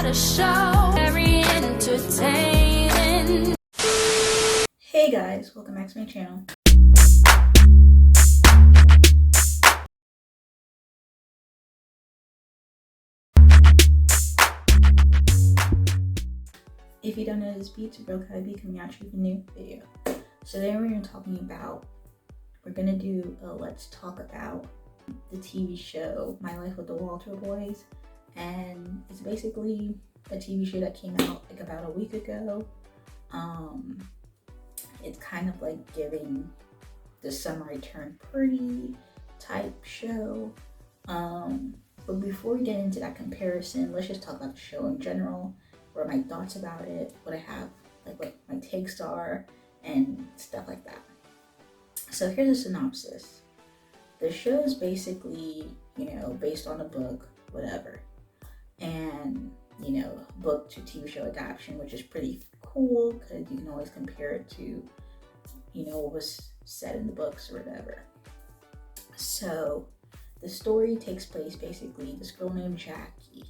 a show, very entertaining. Hey guys, welcome back to my channel. If you don't know this beat, it's your girl KylerB coming at you with a new video. So today we're gonna do a let's talk about the TV show My Life with the Walter Boys, and it's basically a TV show that came out like about a week ago. It's kind of like giving the summer I turned pretty type show. But before we get into that comparison, let's just talk about the show in general, what are my thoughts about it, what I have, like what my takes are, and stuff like that. So here's a synopsis. The show is basically, based on a book, whatever. And, book to TV show adaptation, which is pretty cool because you can always compare it to, what was said in the books or whatever. So the story takes place basically, this girl named Jackie,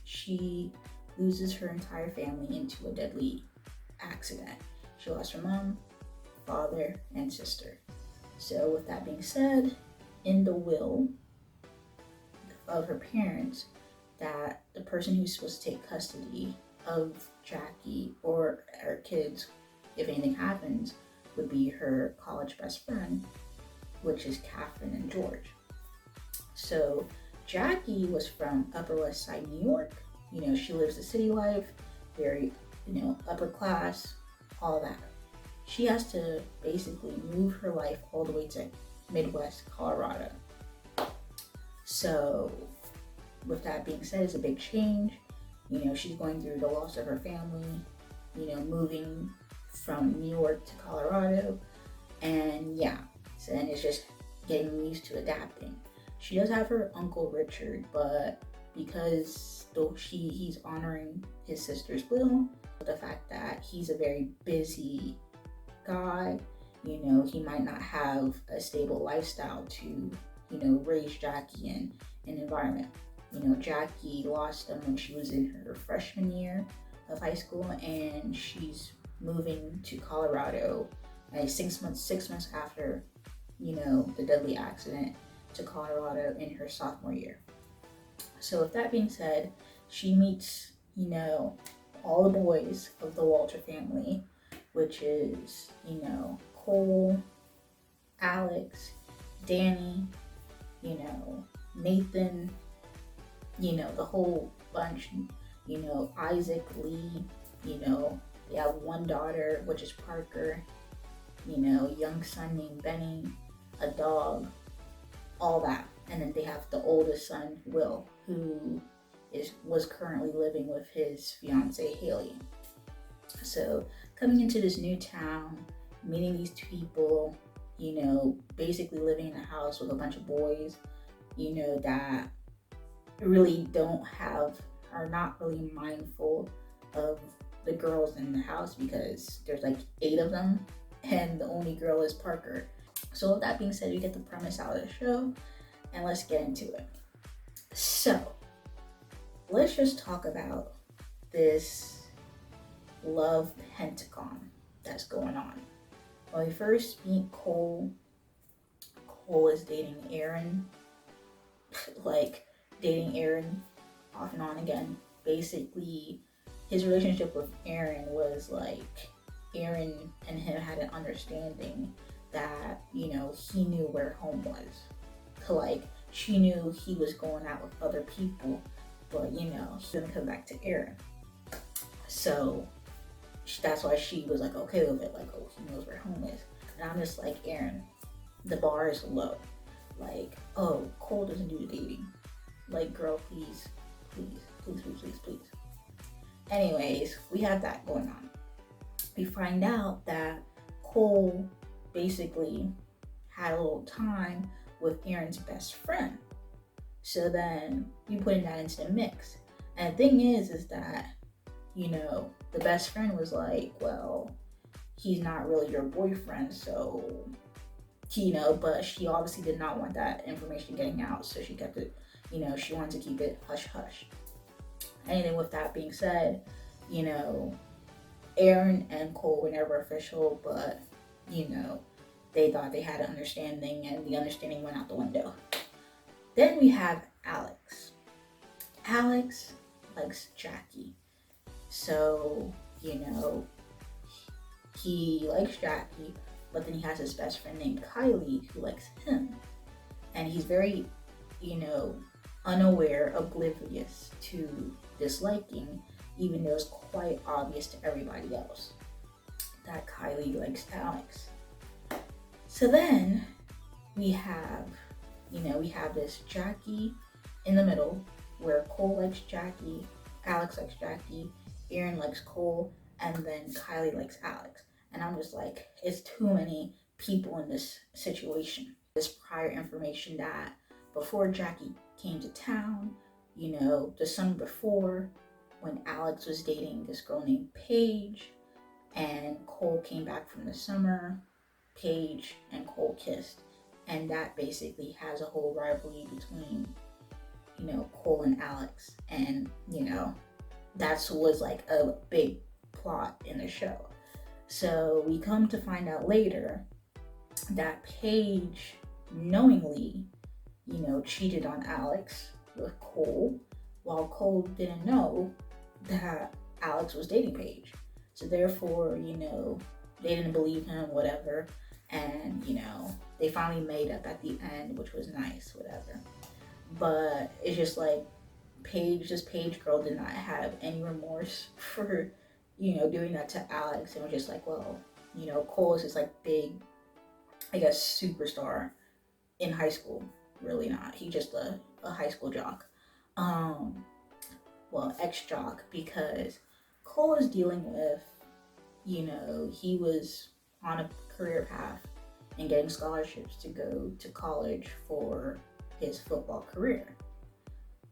she loses her entire family into a deadly accident. She lost her mom, father, and sister. So with that being said, in the will of her parents, that the person who's supposed to take custody of Jackie or her kids, if anything happens, would be her college best friend, which is Catherine and George. So Jackie was from Upper West Side, New York. She lives the city life, very, upper class, all that. She has to basically move her life all the way to Midwest Colorado. So with that being said, it's a big change. She's going through the loss of her family, moving from New York to Colorado. And so then it's just getting used to adapting. She does have her uncle Richard, but because he's honoring his sister's will, the fact that he's a very busy guy, he might not have a stable lifestyle to, raise Jackie in an environment. Jackie lost them when she was in her freshman year of high school, and she's moving to Colorado 6 months after, the deadly accident, to Colorado in her sophomore year. So with that being said, she meets, all the boys of the Walter family, which is, Cole, Alex, Danny, Nathan, the whole bunch, Isaac, Lee, they have one daughter, which is Parker, young son named Benny, a dog, all that. And then they have the oldest son, Will, who was currently living with his fiance, Haley. So coming into this new town, meeting these people, basically living in a house with a bunch of boys, that really are not really mindful of the girls in the house because there's like 8 of them and the only girl is Parker. So with that being said, you get the premise out of the show, and let's get into it. So let's just talk about this love pentagon that's going on. When we first meet Cole is dating Aaron, like dating Aaron off and on again. Basically, his relationship with Aaron was like Aaron and him had an understanding that, he knew where home was. Like, she knew he was going out with other people, but, he's gonna come back to Aaron. So that's why she was like okay with it, like, oh, he knows where home is. And I'm just like, Aaron, the bar is low. Like, oh, Cole doesn't do the dating. Like, girl, please. Anyways, we have that going on. We find out that Cole basically had a little time with Aaron's best friend. So then we put that into the mix. And the thing is that, the best friend was like, well, he's not really your boyfriend, so, but she obviously did not want that information getting out, so she kept it, she wanted to keep it hush hush. anything with that being said, you know, Aaron and Cole were never official, but, you know, they thought they had an understanding, and the understanding went out the window. Then we have Alex. Alex likes Jackie. So, you know, he likes Jackie, but then he has his best friend named Kylie who likes him. And he's very, you know, unaware, oblivious to disliking, even though it's quite obvious to everybody else that Kylie likes Alex. So then we have, we have this Jackie in the middle where Cole likes Jackie, Alex likes Jackie, Aaron likes Cole, and then Kylie likes Alex. And I'm just like, it's too many people in this situation. This prior information that before Jackie came to town, the summer before, when Alex was dating this girl named Paige, and Cole came back from the summer, Paige and Cole kissed. And that basically has a whole rivalry between, Cole and Alex. And, that's was like a big plot in the show. So we come to find out later that Paige knowingly, cheated on Alex with Cole, while Cole didn't know that Alex was dating Paige. So therefore, they didn't believe him, whatever. And, they finally made up at the end, which was nice, whatever. But it's just like this Paige girl did not have any remorse for, doing that to Alex. And was just like, well, Cole is this like big, I guess, superstar in high school. Really not. He's just a high school jock. Well, ex-jock, because Cole is dealing with, he was on a career path and getting scholarships to go to college for his football career.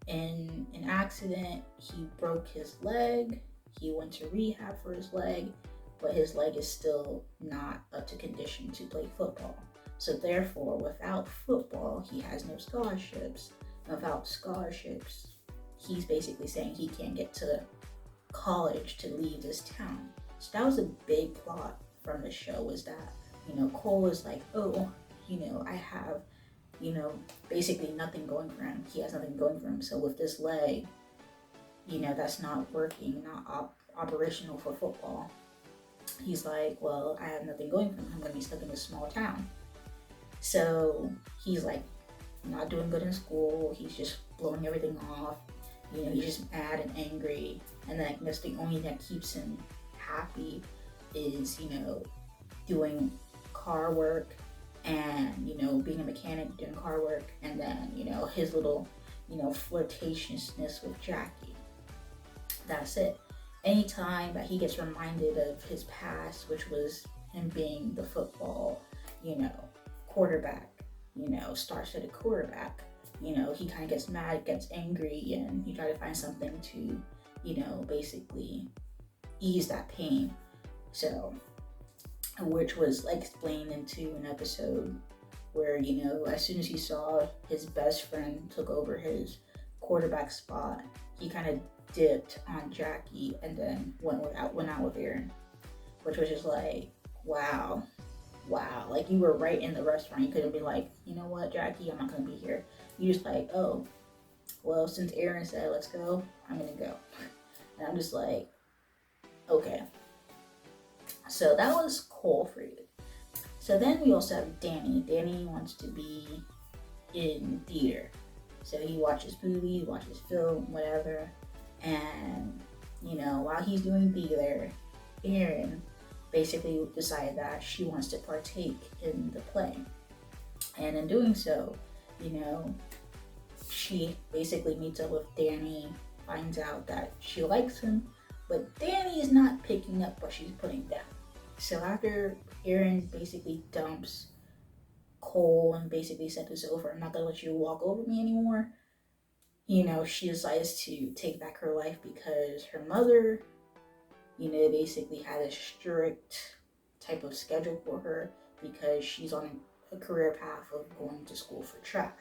In an accident, he broke his leg. He went to rehab for his leg, but his leg is still not up to condition to play football. So therefore, without football, he has no scholarships. Without scholarships, he's basically saying he can't get to college to leave this town. So that was a big plot from the show, was that, Cole is like, oh, I have, basically nothing going for him. He has nothing going for him. So with this leg, that's not working, not operational for football. He's like, well, I have nothing going for him. I'm going to be stuck in this small town. So he's like not doing good in school. He's just blowing everything off. He's just mad and angry. And then that's the only thing that keeps him happy is, doing car work and, being a mechanic, doing car work. And then, his little, flirtatiousness with Jackie. That's it. Anytime that he gets reminded of his past, which was him being the football, quarterback, star-studded quarterback, he kind of gets mad, gets angry, and he tries to find something to, basically ease that pain. So, which was like explained into an episode where, as soon as he saw his best friend took over his quarterback spot, he kind of dipped on Jackie and then went out with Aaron, which was just like, wow, like you were right in the restaurant. You couldn't be like, you know what, Jackie, I'm not gonna be here. You just like, oh, well, since Aaron said let's go, I'm gonna go. And I'm just like, okay. So that was Cole for you. So then we also have Danny. Danny wants to be in theater. So he watches movies, watches film, whatever. And, while he's doing theater, Erin basically decided that she wants to partake in the play. And in doing so, she basically meets up with Danny, finds out that she likes him, but Danny is not picking up what she's putting down. So after Erin basically dumps Cole and basically said it's over, I'm not gonna let you walk over me anymore, she decides to take back her life because her mother, basically had a strict type of schedule for her because she's on a career path of going to school for track.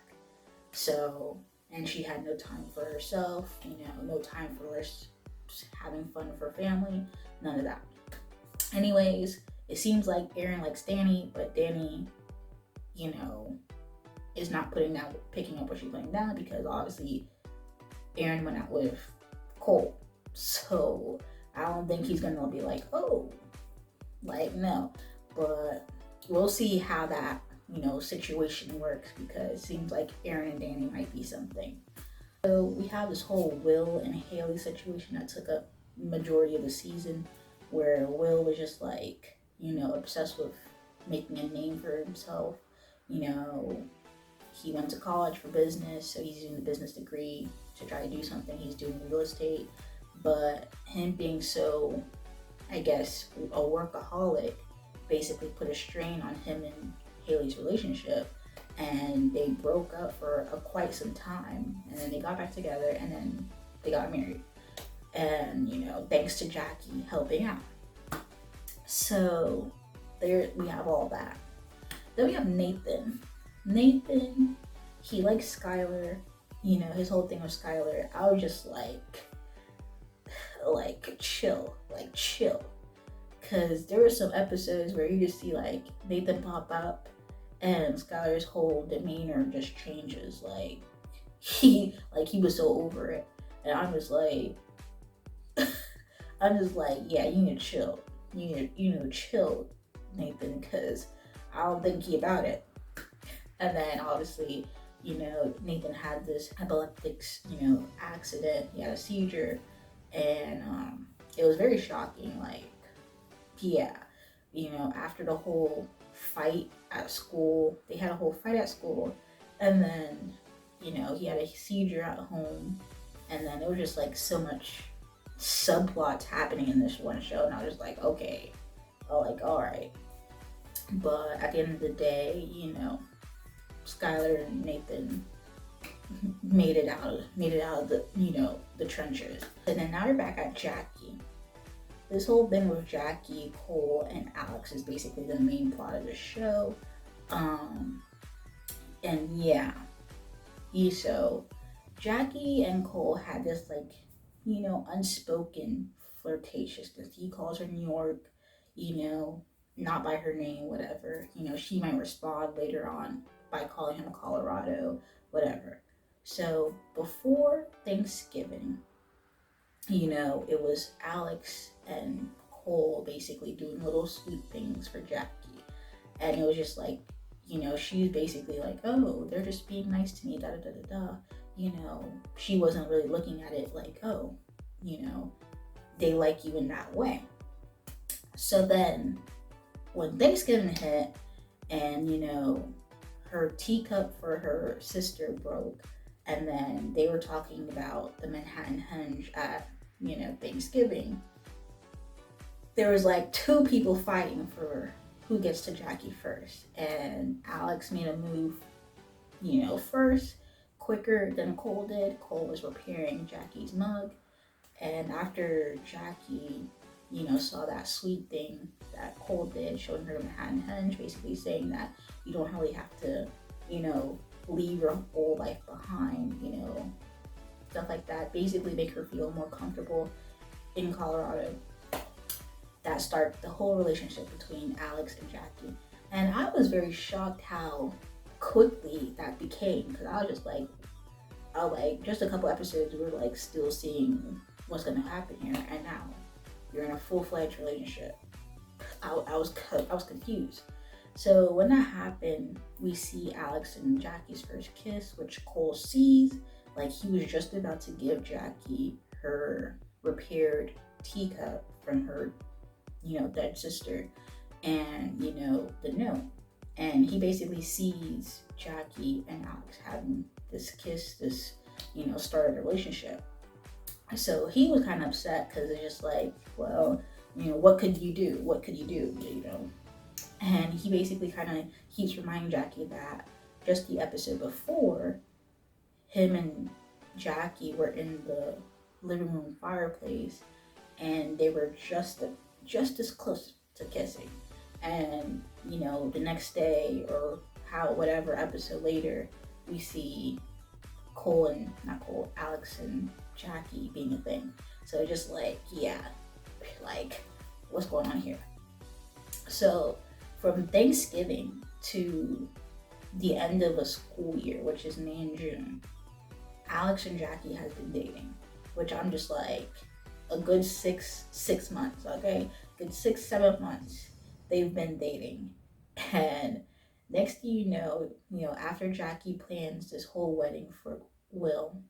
So, and she had no time for herself, no time for her having fun with her family, none of that. Anyways, it seems like Aaron likes Danny, but Danny, is not picking up what she's putting down, because obviously Aaron went out with Cole. So I don't think he's gonna be like, oh, like, no. But we'll see how that, situation works, because it seems like Aaron and Danny might be something. So we have this whole Will and Haley situation that took up majority of the season, where Will was just like, obsessed with making a name for himself. He went to college for business, so he's doing a business degree to try to do something. He's doing real estate, but him being so, I guess, a workaholic basically put a strain on him and Haley's relationship, and they broke up for quite some time, and then they got back together, and then they got married, and thanks to Jackie helping out. So there we have all that. Then we have Nathan, he likes Skyler, his whole thing with Skyler. I was just like chill, because there were some episodes where you just see like Nathan pop up, and Skyler's whole demeanor just changes. He was so over it, and I'm just like, yeah, you need to chill. You need to chill, Nathan, because I don't think he about it. And then obviously, Nathan had this epileptic, accident. He had a seizure, and it was very shocking. After the whole fight at school, they had a whole fight at school, and then, he had a seizure at home, and then it was just like so much subplots happening in this one show, and I was just like, okay, all right. But at the end of the day, Skyler and Nathan made it out of the the trenches. And then now we're back at Jackie. This whole thing with Jackie, Cole, and Alex is basically the main plot of the show. And yeah, so Jackie and Cole had this unspoken flirtatiousness. He calls her New York, not by her name, whatever. She might respond later on by calling him Colorado, whatever. So before Thanksgiving, it was Alex and Cole basically doing little sweet things for Jackie. And it was just like, she's basically like, oh, they're just being nice to me, da da da da da. She wasn't really looking at it like, oh, they like you in that way. So then when Thanksgiving hit, and her teacup for her sister broke, and then they were talking about the Manhattan Henge at Thanksgiving, there was like two people fighting for who gets to Jackie first, and Alex made a move first, quicker than Cole did. Cole was repairing Jackie's mug, and after Jackie saw that sweet thing that Cole did, showing her the Manhattan Henge, basically saying that you don't really have to, leave your whole life behind, stuff like that. Basically make her feel more comfortable in Colorado. That started the whole relationship between Alex and Jackie. And I was very shocked how quickly that became, because I was just like, just a couple episodes, we were like still seeing what's gonna happen here, and now you're in a full-fledged relationship. I was confused. So when that happened, we see Alex and Jackie's first kiss, which Cole sees. Like, he was just about to give Jackie her repaired teacup from her, dead sister, and, the note. And he basically sees Jackie and Alex having this kiss, this, started a relationship. So he was kind of upset, because it's just like, well, what could you do? What could you do? And he basically kind of keeps reminding Jackie that just the episode before, him and Jackie were in the living room fireplace, and they were just as close to kissing. And the next day, or whatever episode later, we see Alex and Jackie being a thing. So just like, yeah, like what's going on here? So from Thanksgiving to the end of a school year, which is May and June, Alex and Jackie has been dating, which I'm just like a good six months, okay? Good 6, 7 months they've been dating. And next thing you know, after Jackie plans this whole wedding for Will,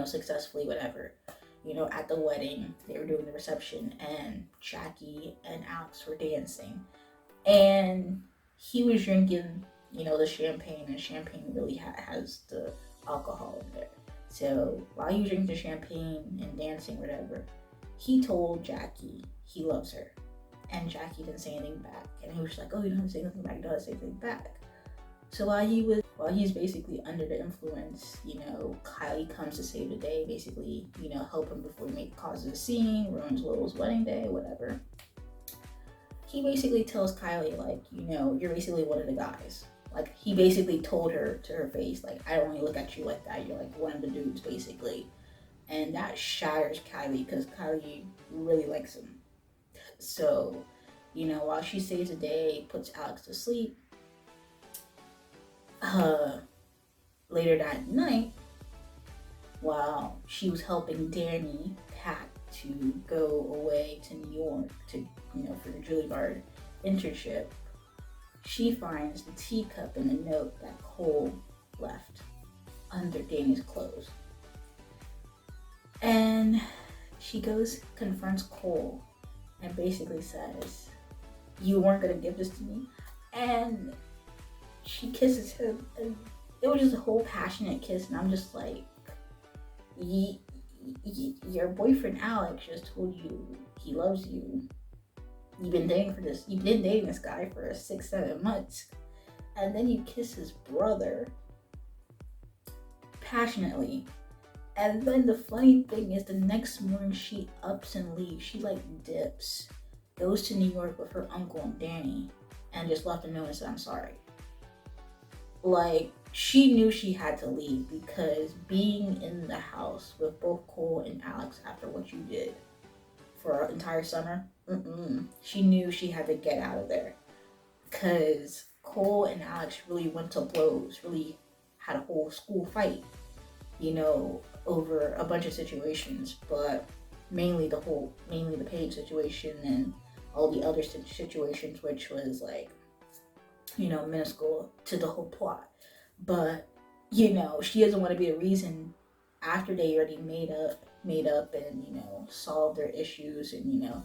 successfully, whatever, at the wedding, they were doing the reception and Jackie and Alex were dancing. And he was drinking, the champagne, and champagne really has the alcohol in there. So while he was drinking the champagne and dancing, whatever, he told Jackie he loves her. And Jackie didn't say anything back. And he was like, oh, you don't have to say anything back, you don't have to say anything back. So while he's basically under the influence, Kylie comes to save the day, basically, help him before he causes a scene, ruins Will's wedding day, whatever. He basically tells Kylie, like, you're basically one of the guys. Like, he basically told her to her face, like, I don't want to look at you like that. You're like one of the dudes, basically. And that shatters Kylie because Kylie really likes him. So, while she saves the day, puts Alex to sleep, later that night, while she was helping Danny pack to go away to New York to, for the Juilliard internship, she finds the teacup and the note that Cole left under Danny's clothes. And she goes, confronts Cole, and basically says, you weren't gonna give this to me? And she kisses him, and it was just a whole passionate kiss, and I'm just like, your boyfriend Alex just told you he loves you. You've been dating this guy for 6, 7 months, and then you kiss his brother passionately. And then the funny thing is, the next morning she ups and leaves. She like dips, goes to New York with her uncle and Danny, and just left a note and said, I'm sorry. Like, she knew she had to leave because being in the house with both Cole and Alex after what you did for an entire summer, she knew she had to get out of there. Because Cole and Alex really went to blows, really had a whole school fight, over a bunch of situations, but mainly the Paige situation and all the other situations, which was like, minuscule to the whole plot. But, she doesn't want to be a reason after they already made up and, solved their issues and,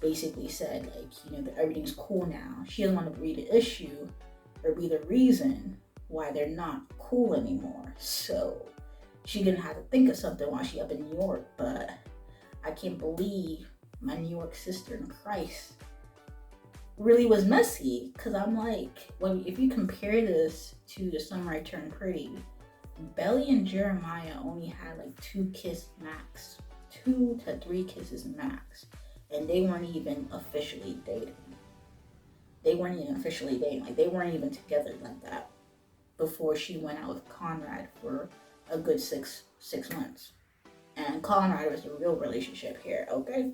basically said like, that everything's cool now. She doesn't want to be the issue or be the reason why they're not cool anymore. So she's gonna have to think of something while she's up in New York. But I can't believe my New York sister in Christ really was messy, because I'm like, if you compare this to The Summer I Turned Pretty, Belly and Jeremiah only had like 2 kisses max, 2 to 3 kisses max, and they weren't even officially dating. Like, they weren't even together like that before she went out with Conrad for a good six months. And Conrad was the real relationship here, okay?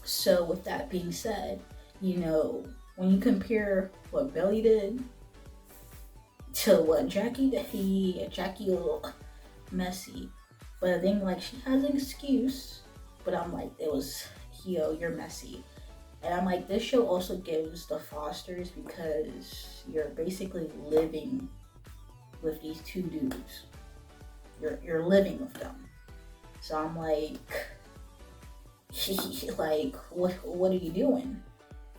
So with that being said, when you compare what Belly did to what Jackie did, Jackie a little messy. But I think like she has an excuse, but I'm like, it was, you're messy. And I'm like, this show also gives the Fosters, because you're basically living with these 2 dudes. You're living with them. So I'm like, like, what are you doing?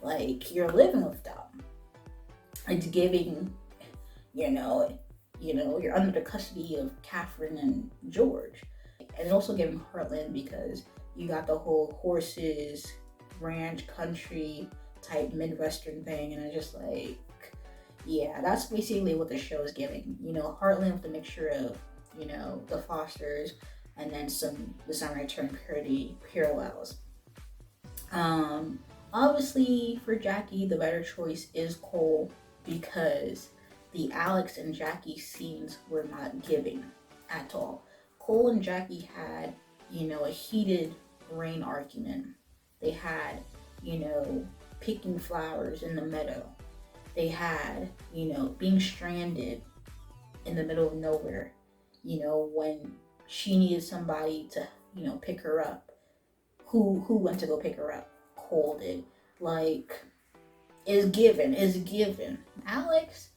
Like, you're living with them. It's giving, you're under the custody of Catherine and George. And also giving Heartland, because you got the whole horses, ranch, country type Midwestern thing. And it's just like, yeah, that's basically what the show is giving. Heartland with a mixture of, the Fosters, and then The Summer I Turned Pretty parallels. Obviously, for Jackie, the better choice is Cole, because the Alex and Jackie scenes were not giving. at all. Cole and Jackie had, a heated rain argument. They had, picking flowers in the meadow. They had, being stranded in the middle of nowhere, when she needed somebody to, pick her up. Who went to go pick her up? Cole did. Like, it's given. Alex,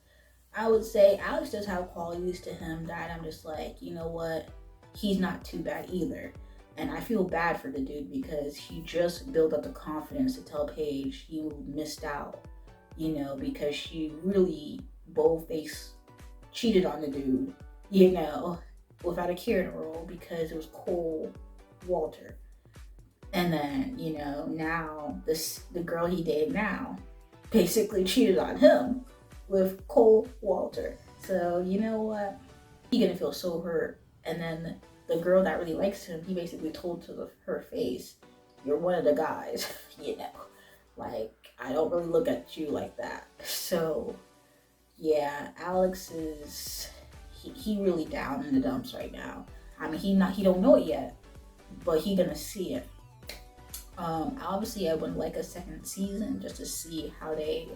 I would say Alex does have qualities to him that I'm just like, you know what? He's not too bad either. And I feel bad for the dude because he just built up the confidence to tell Paige you missed out, because she really boldface cheated on the dude, without a care in the world because it was Cole Walter. And then, now the girl he dated now basically cheated on him with Cole Walter. So you know what? He's gonna feel so hurt. And then the girl that really likes him, he basically told to her face, "You're one of the guys," Like, I don't really look at you like that. So yeah, Alex is he really down in the dumps right now. I mean, he don't know it yet, but he gonna see it. Obviously, I would like a second season just to see how they,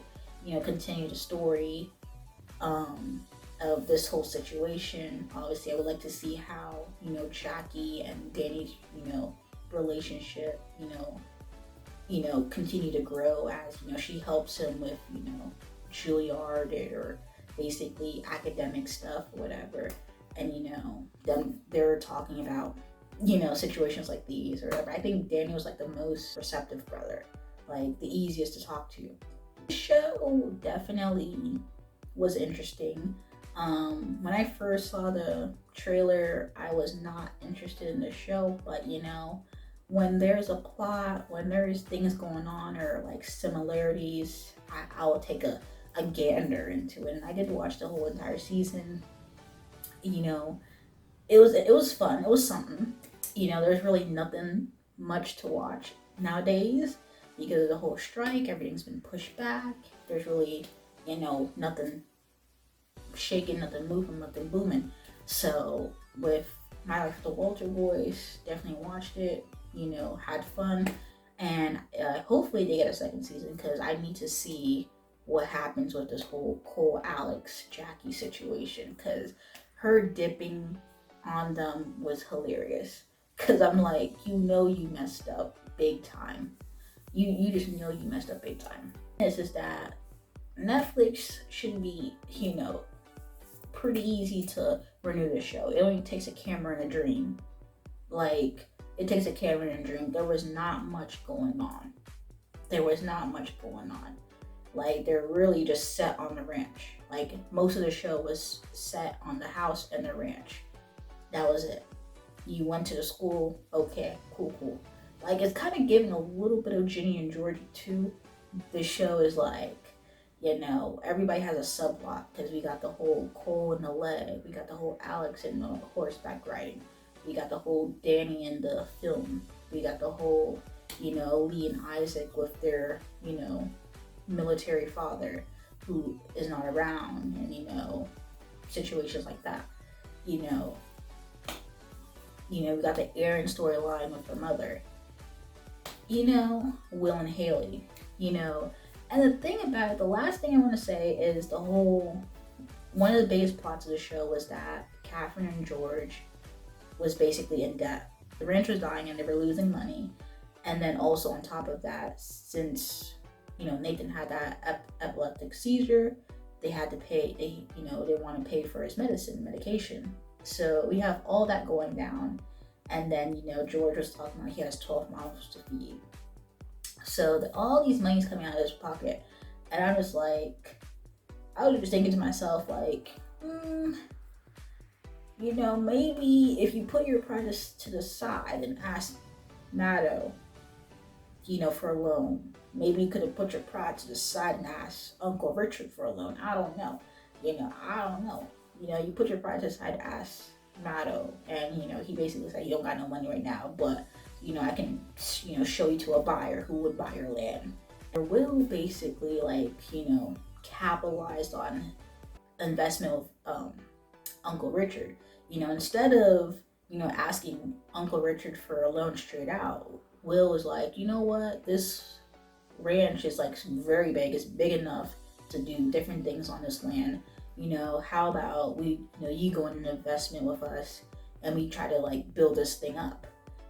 continue the story of this whole situation. Obviously, I would like to see how, Jackie and Danny's, relationship, continue to grow as, she helps him with, Juilliard or basically academic stuff or whatever. And, them they're talking about situations like these or whatever. I think Danny was like the most receptive brother, like the easiest to talk to. The show definitely was interesting. When I first saw the trailer, I was not interested in the show, but when there's a plot, when there's things going on or like similarities, I will take a gander into it. And I did watch the whole entire season. It was fun. It was something. There's really nothing much to watch nowadays because of the whole strike. Everything's been pushed back. There's really, nothing shaking, nothing moving, nothing booming. So with My Life with the Walter Boys, definitely watched it. Had fun, and hopefully they get a second season because I need to see what happens with this whole Cole, Alex, Jackie situation because her dipping on them was hilarious. Cause I'm like, you messed up big time. You just know you messed up big time. It's just that Netflix should be, pretty easy to renew the show. It only takes a camera and a dream. Like, it takes a camera and a dream. There was not much going on. Like, they're really just set on the ranch. Like, most of the show was set on the house and the ranch. That was it. You went to the school, okay, cool. Like, it's kind of giving a little bit of Ginny and Georgie too. The show is like, everybody has a subplot because we got the whole Cole and the leg, we got the whole Alex and the horseback riding, we got the whole Danny and the film, we got the whole, Lee and Isaac with their, military father who is not around, and situations like that. We got the Aaron storyline with her mother. Will and Haley. And the thing about it, the last thing I want to say is one of the biggest plots of the show was that Catherine and George was basically in debt. The ranch was dying and they were losing money. And then also on top of that, since, Nathan had that epileptic seizure, they had to pay, they want to pay for his medication. So we have all that going down. And then, George was talking about he has 12 mouths to feed. So all these money's coming out of his pocket. And I was just thinking to myself, like, maybe if you put your pride to the side and ask Matto, for a loan, maybe you could have put your pride to the side and asked Uncle Richard for a loan. I don't know. I don't know. You put your pride to the side, ask Matto, and he basically said, "You don't got no money right now, but I can show you to a buyer who would buy your land." Will basically capitalized on investment with Uncle Richard. Instead of, asking Uncle Richard for a loan straight out, Will was like, you know what, this ranch is like very big. It's big enough to do different things on this land. How about we, you go in an investment with us and we try to like build this thing up.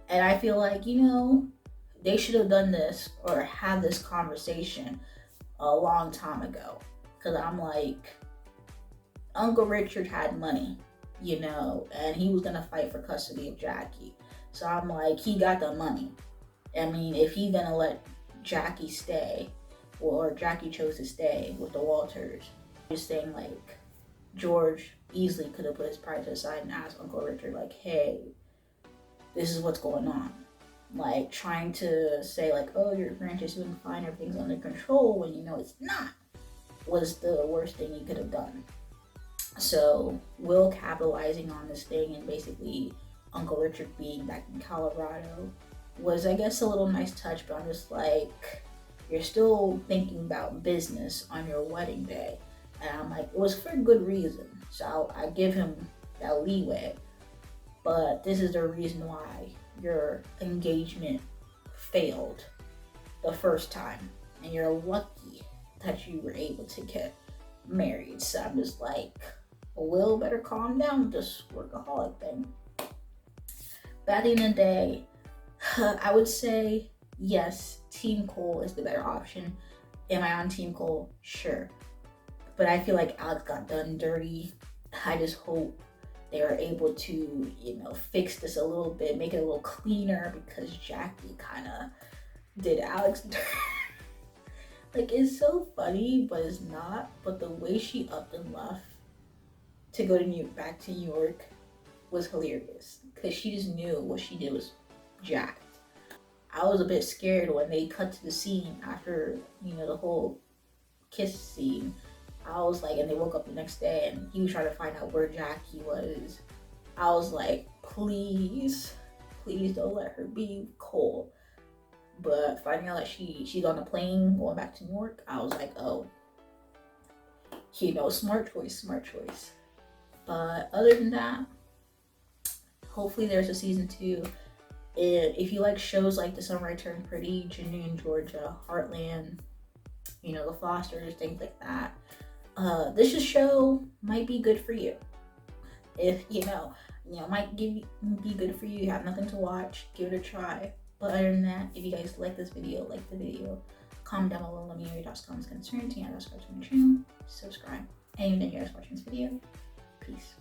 And I feel like, they should have done this or had this conversation a long time ago. Cause I'm like, Uncle Richard had money, and he was gonna fight for custody of Jackie. So I'm like, he got the money. I mean, if he's gonna let Jackie stay, or Jackie chose to stay with the Walters, just saying like, George easily could have put his pride to the side and asked Uncle Richard like, hey, this is what's going on. Like trying to say like, oh, your ranch is doing fine, everything's under control, when it's not, was the worst thing he could have done. So Will capitalizing on this thing and basically Uncle Richard being back in Colorado was, I guess, a little nice touch, but I'm just like, you're still thinking about business on your wedding day. And I'm like, it was for good reason. So I give him that leeway. But this is the reason why your engagement failed the first time. And you're lucky that you were able to get married. So I'm just like, Will better calm down with this workaholic thing. But at the end of the day, I would say yes, Team Cole is the better option. Am I on Team Cole? Sure. But I feel like Alex got done dirty. I just hope they are able to, fix this a little bit, make it a little cleaner, because Jackie kind of did Alex dirty. Like, it's so funny, but it's not. But the way she upped and left to go to back to New York was hilarious, because she just knew what she did was jacked. I was a bit scared when they cut to the scene after, the whole kiss scene. I was like, and they woke up the next day and he was trying to find out where Jackie was. I was like, please don't let her be Cole. But finding out that she's on a plane going back to New York, I was like, oh, smart choice. But other than that, hopefully there's a season 2. If you like shows like The Summer I Turned Pretty, Ginny and Georgia, Heartland, The Fosters, things like that, this show might be good for you. If might be good for you. You have nothing to watch, give it a try. But other than that, if you guys like this video, comment down below, let me know your thoughts, comments, concerns, and subscribe to my channel, subscribe. And if you guys watching this video, peace.